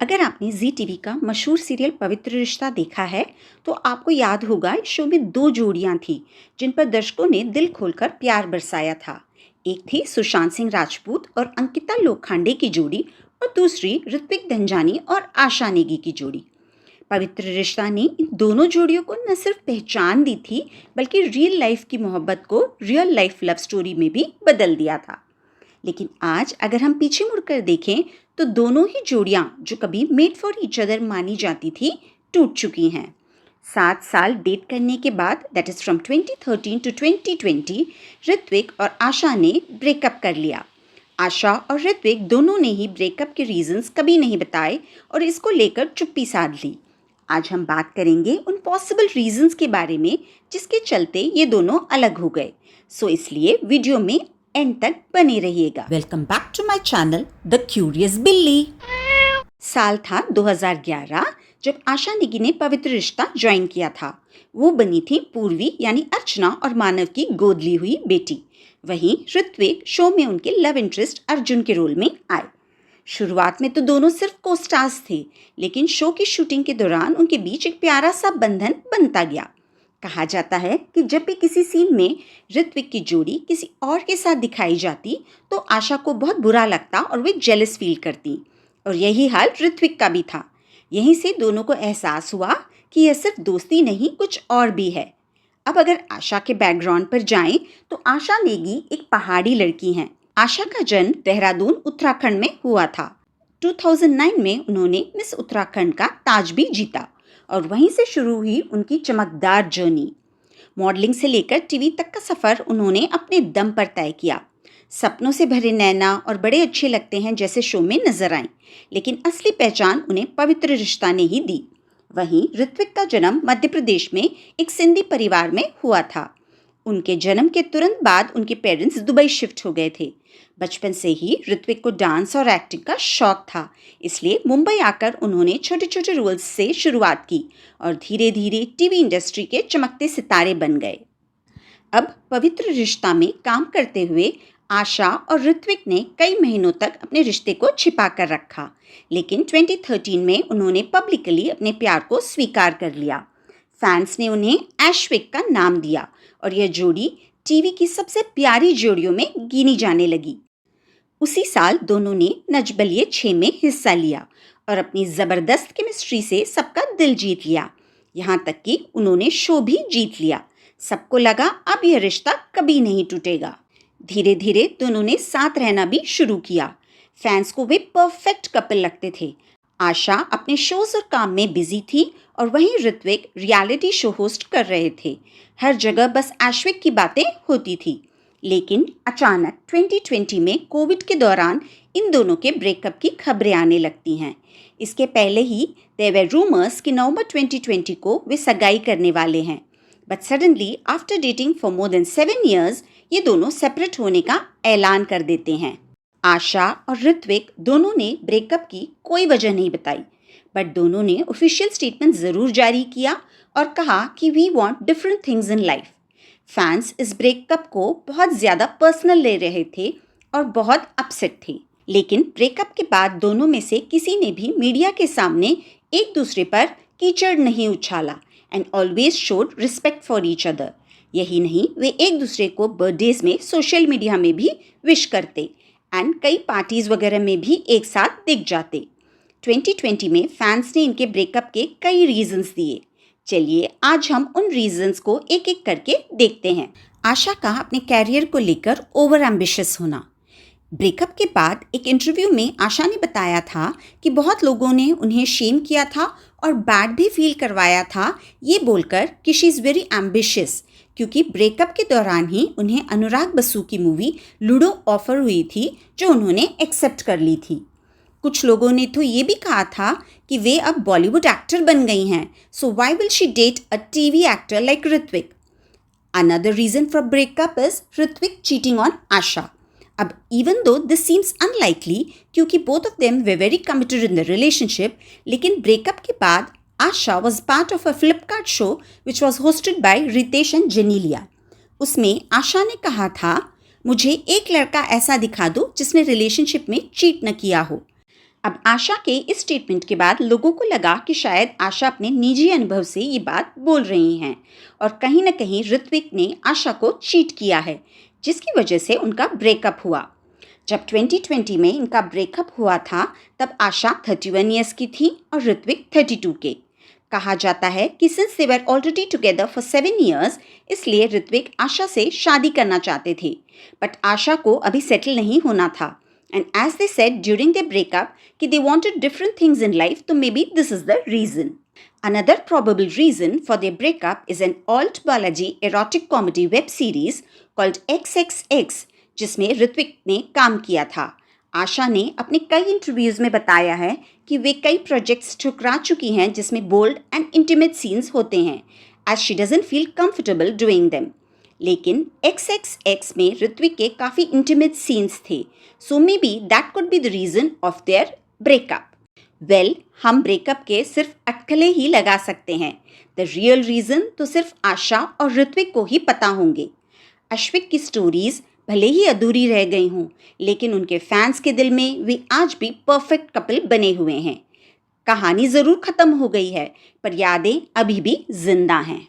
अगर आपने जी टीवी का मशहूर सीरियल पवित्र रिश्ता देखा है तो आपको याद होगा इस शो में दो जोड़ियां थी जिन पर दर्शकों ने दिल खोलकर प्यार बरसाया था। एक थी सुशांत सिंह राजपूत और अंकिता लोखंडे की जोड़ी और दूसरी ऋत्विक धनजानी और आशा नेगी की जोड़ी। पवित्र रिश्ता ने इन दोनों जोड़ियों को न सिर्फ पहचान दी थी बल्कि रियल लाइफ की मोहब्बत को रियल लाइफ लव स्टोरी में भी बदल दिया था। लेकिन आज अगर हम पीछे मुड़कर देखें तो दोनों ही जोड़ियां जो कभी मेड फॉर ईच अदर मानी जाती थी टूट चुकी हैं। 7 साल डेट करने के बाद that is from 2013 to 2020 Hrithik और आशा ने ब्रेकअप कर लिया। आशा और ऋत्विक दोनों ने ही ब्रेकअप के रीजंस कभी नहीं बताए और इसको लेकर चुप्पी साध ली। आज हम बात करेंगे उन पॉसिबल रीजंस के बारे में जिसके चलते ये दोनों अलग हो गए। सो इसलिए वीडियो में एंड तक बने रहिएगा। Welcome back to my channel the curious बिल्ली। साल था 2011 जब आशा नेगी ने पवित्र रिश्ता ज्वाइन किया था। वो बनी थी पूर्वी यानी अर्चना और मानव की गोद ली हुई बेटी। वहीं ऋत्विक शो में उनके लव इंटरेस्ट अर्जुन के रोल में आए। शुरुआत में तो दोनों सिर्फ को स्टार्स थे, लेकिन शो की शूटिंग के दौरान उनके बीच एक प्यारा सा बंधन बनता गया। कहा जाता है कि जब भी किसी सीन में ऋत्विक की जोड़ी किसी और के साथ दिखाई जाती तो आशा को बहुत बुरा लगता और वे जेलस फील करती, और यही हाल ऋत्विक का भी था। यहीं से दोनों को एहसास हुआ कि यह सिर्फ दोस्ती नहीं कुछ और भी है। अब अगर आशा के बैकग्राउंड पर जाएं तो आशा नेगी एक पहाड़ी लड़की हैं। आशा का जन्म देहरादून उत्तराखंड में हुआ था। 2009 में उन्होंने मिस उत्तराखंड का ताज भी जीता और वहीं से शुरू हुई उनकी चमकदार जर्नी। मॉडलिंग से लेकर टीवी तक का सफ़र उन्होंने अपने दम पर तय किया। सपनों से भरे नैना और बड़े अच्छे लगते हैं जैसे शो में नजर आए, लेकिन असली पहचान उन्हें पवित्र रिश्ता ने ही दी। वहीं ऋत्विक का जन्म मध्य प्रदेश में एक सिंधी परिवार में हुआ था। उनके जन्म के तुरंत बाद उनके पेरेंट्स दुबई शिफ्ट हो गए थे। बचपन से ही ऋत्विक को डांस और एक्टिंग का शौक था, इसलिए मुंबई आकर उन्होंने छोटे छोटे रोल्स से शुरुआत की और धीरे धीरे टीवी इंडस्ट्री के चमकते सितारे बन गए। अब पवित्र रिश्ता में काम करते हुए आशा और ऋत्विक ने कई महीनों तक अपने रिश्ते को छिपा कर रखा, लेकिन 2013 में उन्होंने पब्लिकली अपने प्यार को स्वीकार कर लिया। फैंस ने उन्हें ऐश्विक का नाम दिया और यह जोड़ी टीवी की सबसे प्यारी जोड़ियों में गिनी जाने लगी। उसी साल दोनों ने नच बलिए 6 में हिस्सा लिया और अपनी ज़बरदस्त केमिस्ट्री से सबका दिल जीत लिया। यहाँ तक कि उन्होंने शो भी जीत लिया। सबको लगा अब यह रिश्ता कभी नहीं टूटेगा। धीरे धीरे दोनों ने साथ रहना भी शुरू किया। फैंस को वे परफेक्ट कपल लगते थे। आशा अपने शोज और काम में बिजी थी और वहीं ऋत्विक रियलिटी शो होस्ट कर रहे थे। हर जगह बस ऐश्विक की बातें होती थी। लेकिन अचानक 2020 में कोविड के दौरान इन दोनों के ब्रेकअप की खबरें आने लगती हैं। इसके पहले ही देयर वर रूमर्स कि नवंबर 2020 को वे सगाई करने वाले हैं, but suddenly after dating for more than 7 years ये दोनों सेपरेट होने का ऐलान कर देते हैं। आशा और ऋत्विक दोनों ने ब्रेकअप की कोई वजह नहीं बताई, बट दोनों ने ऑफिशियल स्टेटमेंट ज़रूर जारी किया और कहा कि we want different things in life. Fans इस ब्रेकअप को बहुत ज़्यादा पर्सनल ले रहे थे और बहुत अपसेट थे। लेकिन ब्रेकअप के बाद दोनों में से किसी ने भी मीडिया के सामने एक दूसरे पर कीचड़ नहीं उछाला and always showed respect for each other. यही नहीं, वे एक दूसरे को बर्थडेज में सोशल मीडिया में भी विश करते एंड कई पार्टीज वगैरह में भी एक साथ दिख जाते। 2020 में फैंस ने इनके ब्रेकअप के कई रीजंस दिए। चलिए आज हम उन रीजंस को एक एक करके देखते हैं। आशा का अपने कैरियर को लेकर ओवर एम्बिशियस होना। ब्रेकअप के बाद एक इंटरव्यू में आशा ने बताया था कि बहुत लोगों ने उन्हें शेम किया था और बैड भी फील करवाया था, ये बोलकर कि शी इज़ वेरी एम्बिशियस, क्योंकि ब्रेकअप के दौरान ही उन्हें अनुराग बसु की मूवी लूडो ऑफर हुई थी जो उन्होंने एक्सेप्ट कर ली थी। कुछ लोगों ने तो ये भी कहा था कि वे अब बॉलीवुड एक्टर बन गई हैं, so why will she date a TV actor like Rithvik. Another reason for breakup is Rithvik cheating on Asha. अब even though this seems unlikely क्योंकि both of them were very committed in the relationship, लेकिन breakup के बाद Asha was part of a Flipkart show which was hosted by Riteish and Genelia. उसमें आशा ने कहा था, मुझे एक लड़का ऐसा दिखा दो जिसने रिलेशनशिप में चीट न किया हो। अब आशा के इस स्टेटमेंट के बाद लोगों को लगा कि शायद आशा अपने निजी अनुभव से ये बात बोल रही हैं और कहीं न कहीं ऋत्विक ने आशा को चीट किया है, जिसकी वजह से उनका ब्रेकअप हुआ। जब 2020 में इनका ब्रेकअप हुआ था, तब आशा 31 ईयर्स की थी और ऋत्विक 32 के। कहा जाता है कि since they were already together for 7 years, इसलिए ऋत्विक आशा से शादी करना चाहते थे, बट आशा को अभी सेटल नहीं होना था। And as they said during their breakup कि they wanted different things in life, तो maybe this is the reason. Another probable reason for their breakup is an alt Balaji erotic comedy web series called XXX, जिसमें ऋत्विक ने काम किया था। आशा ने अपने कई इंटरव्यूज में बताया है कि वे कई प्रोजेक्ट्स ठुकरा चुकी हैं जिसमें बोल्ड एंड इंटीमेट सीन्स होते हैं, as she doesn't feel comfortable doing them. लेकिन XXX में ऋत्विक के काफ़ी इंटीमेट सीन्स थे, so may be that could be the reason of their breakup. Well, हम ब्रेकअप के सिर्फ अटकलें ही लगा सकते हैं, द रियल रीज़न तो सिर्फ आशा और ऋत्विक को ही पता होंगे। अश्विक की स्टोरीज भले ही अधूरी रह गई हों, लेकिन उनके फैंस के दिल में वे आज भी परफेक्ट कपल बने हुए हैं। कहानी ज़रूर ख़त्म हो गई है, पर यादें अभी भी जिंदा हैं।